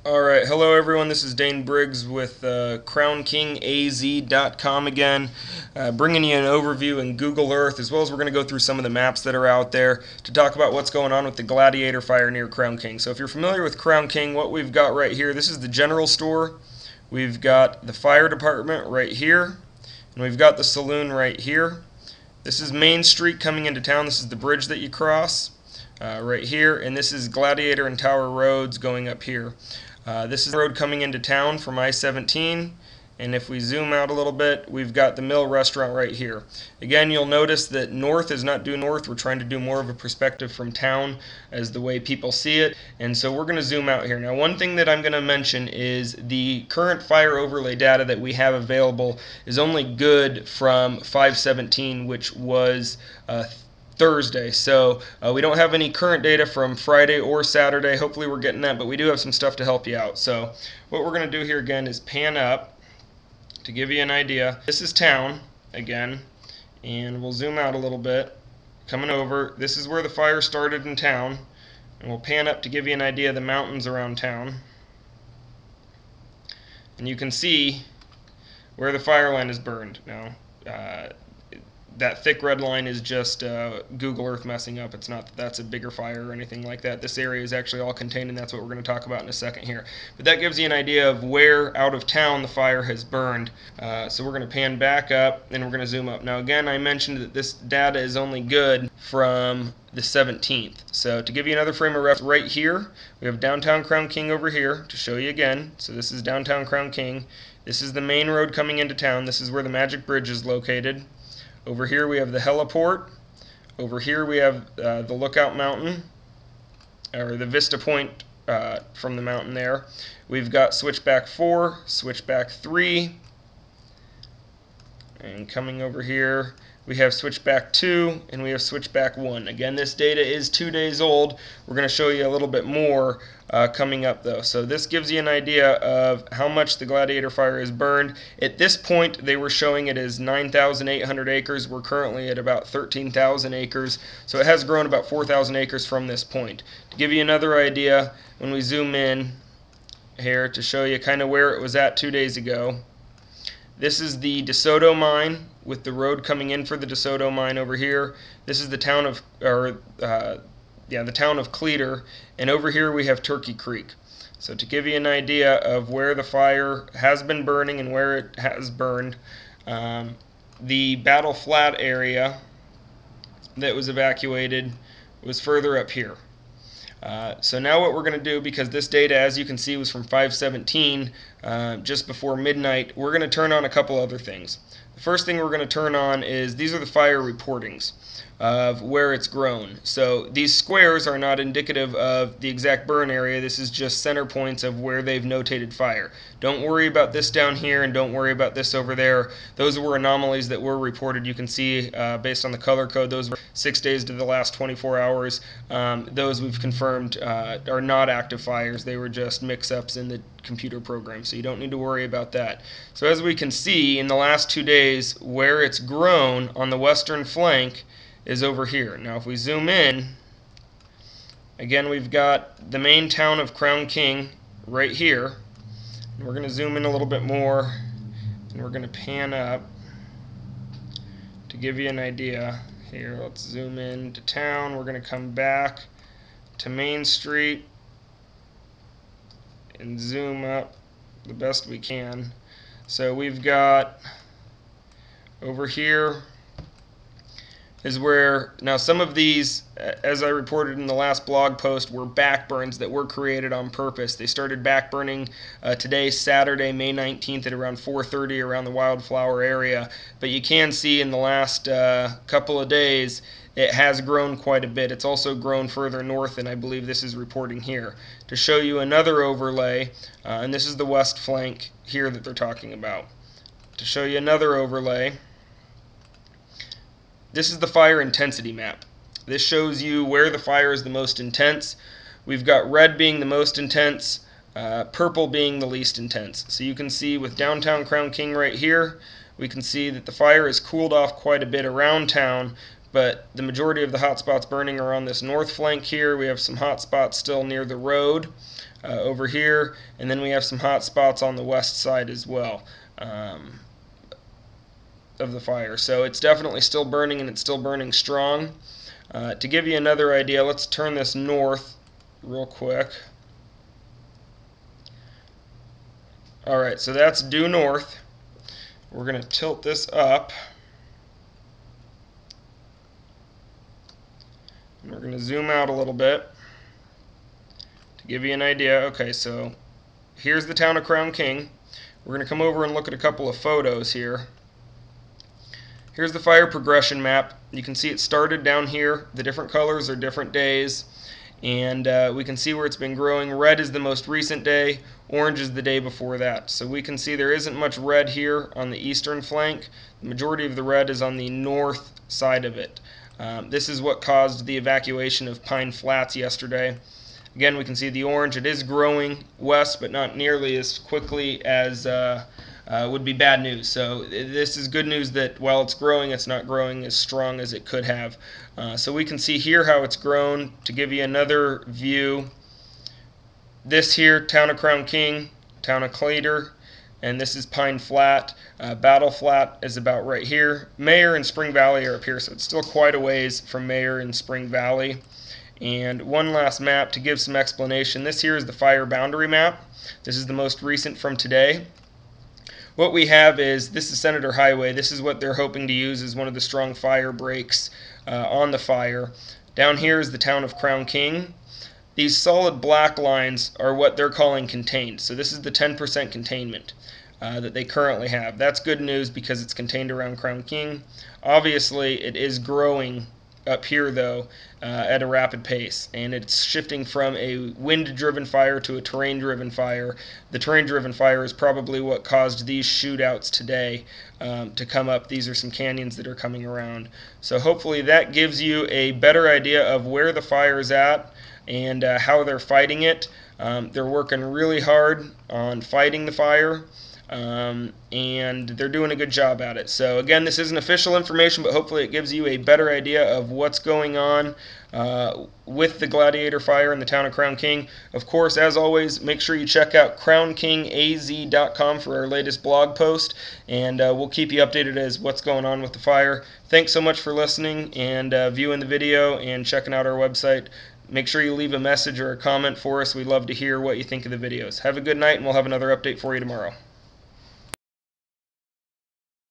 Alright, hello everyone, this is Dane Briggs with CrownKingAZ.com again, bringing you an overview in Google Earth, as well as we're going to go through some of the maps that are out there to talk about what's going on with the Gladiator fire near Crown King. So if you're familiar with Crown King, what we've got right here, this is the general store, we've got the fire department right here, and we've got the saloon right here. This is Main Street coming into town, this is the bridge that you cross. Right here, and this is Gladiator and Tower Roads going up here. This is the road coming into town from I-17, and if we zoom out a little bit, we've got the Mill restaurant right here. Again, you'll notice that north is not due north. We're trying to do more of a perspective from town as the way people see it, and so we're going to zoom out here. Now, one thing that I'm going to mention is the current fire overlay data that we have available is only good from 5/17, which was Thursday, so we don't have any current data from Friday or Saturday. Hopefully we're getting that, but we do have some stuff to help you out. So what we're going to do here again is pan up to give you an idea. This is town again, and we'll zoom out a little bit. Coming over, this is where the fire started in town, and we'll pan up to give you an idea of the mountains around town. And you can see where the fire line is burned. Now, that thick red line is just Google Earth messing up. It's not that that's a bigger fire or anything like that. This area is actually all contained, and that's what we're going to talk about in a second here. But that gives you an idea of where out of town the fire has burned. So we're going to pan back up, and we're going to zoom up. Now again, I mentioned that this data is only good from the 17th. So to give you another frame of reference, right here, we have downtown Crown King over here to show you again. So this is downtown Crown King. This is the main road coming into town. This is where the Magic Bridge is located. Over here we have the heliport. Over here we have the Lookout Mountain, or the Vista Point from the mountain there. We've got switchback 4, switchback 3, and coming over here we have switchback 2 and we have switchback 1. Again, this data is 2 days old. We're going to show you a little bit more coming up though. So this gives you an idea of how much the Gladiator fire is burned. At this point they were showing it as 9,800 acres. We're currently at about 13,000 acres. So it has grown about 4,000 acres from this point. To give you another idea, when we zoom in here to show you kind of where it was at 2 days ago, this is the DeSoto mine with the road coming in for the DeSoto mine over here. This is the town of, the town of Cleator, and over here we have Turkey Creek. So to give you an idea of where the fire has been burning and where it has burned, the Battle Flat area that was evacuated was further up here. So now what we're going to do, because this data, as you can see, was from 5/17, just before midnight, we're going to turn on a couple other things. The first thing we're going to turn on is these are the fire reportings of where it's grown. So these squares are not indicative of the exact burn area. This is just center points of where they've notated fire. Don't worry about this down here, and don't worry about this over there. Those were anomalies that were reported. You can see based on the color code, those were 6 days to the last 24 hours. Those we've confirmed are not active fires. They were just mix-ups in the computer program, so you don't need to worry about that. So as we can see, in the last 2 days, where it's grown on the western flank is over here. Now if we zoom in, again we've got the main town of Crown King right here. And we're going to zoom in a little bit more, and we're going to pan up to give you an idea. Here, let's zoom in to town. We're going to come back to Main Street and zoom up the best we can. So we've got over here is where, now some of these, as I reported in the last blog post, were backburns that were created on purpose. They started backburning today, Saturday, May 19th at around 4:30 around the Wildflower area. But you can see in the last couple of days it has grown quite a bit. It's also grown further north, and I believe this is reporting here. To show you another overlay, and this is the west flank here that they're talking about. To show you another overlay, this is the fire intensity map. This shows you where the fire is the most intense. We've got red being the most intense, purple being the least intense. So you can see with downtown Crown King right here, we can see that the fire has cooled off quite a bit around town, but the majority of the hot spots burning are on this north flank here. We have some hot spots still near the road over here, and then we have some hot spots on the west side as well of the fire. So it's definitely still burning, and it's still burning strong. To give you another idea, let's turn this north real quick. Alright, so that's due north. We're going to tilt this up. And we're going to zoom out a little bit to give you an idea. Okay, so here's the town of Crown King. We're going to come over and look at a couple of photos here. Here's the fire progression map. You can see it started down here. The different colors are different days. And we can see where it's been growing. Red is the most recent day. Orange is the day before that. So we can see there isn't much red here on the eastern flank. The majority of the red is on the north side of it. This is what caused the evacuation of Pine Flats yesterday. Again, we can see the orange. It is growing west, but not nearly as quickly as would be bad news. So this is good news that while it's growing, it's not growing as strong as it could have. So we can see here how it's grown. To give you another view, this here, town of Crown King, town of Gladiator, and this is Pine Flat. Battle Flat is about right here. Mayor and Spring Valley are up here, so it's still quite a ways from Mayor and Spring Valley. And one last map to give some explanation. This here is the fire boundary map. This is the most recent from today. What we have is, this is Senator Highway. This is what they're hoping to use as one of the strong fire breaks on the fire. Down here is the town of Crown King. These solid black lines are what they're calling contained. So this is the 10% containment that they currently have. That's good news because it's contained around Crown King. Obviously, it is growing up here, though, at a rapid pace, and it's shifting from a wind-driven fire to a terrain-driven fire. The terrain-driven fire is probably what caused these shootouts today to come up. These are some canyons that are coming around. So hopefully that gives you a better idea of where the fire is at and how they're fighting it. They're working really hard on fighting the fire. And they're doing a good job at it. So again, this isn't official information, but hopefully it gives you a better idea of what's going on with the Gladiator fire in the town of Crown King. Of course, as always, make sure you check out crownkingaz.com for our latest blog post, and we'll keep you updated as what's going on with the fire. Thanks so much for listening and viewing the video and checking out our website. Make sure you leave a message or a comment for us. We'd love to hear what you think of the videos. Have a good night, and we'll have another update for you tomorrow.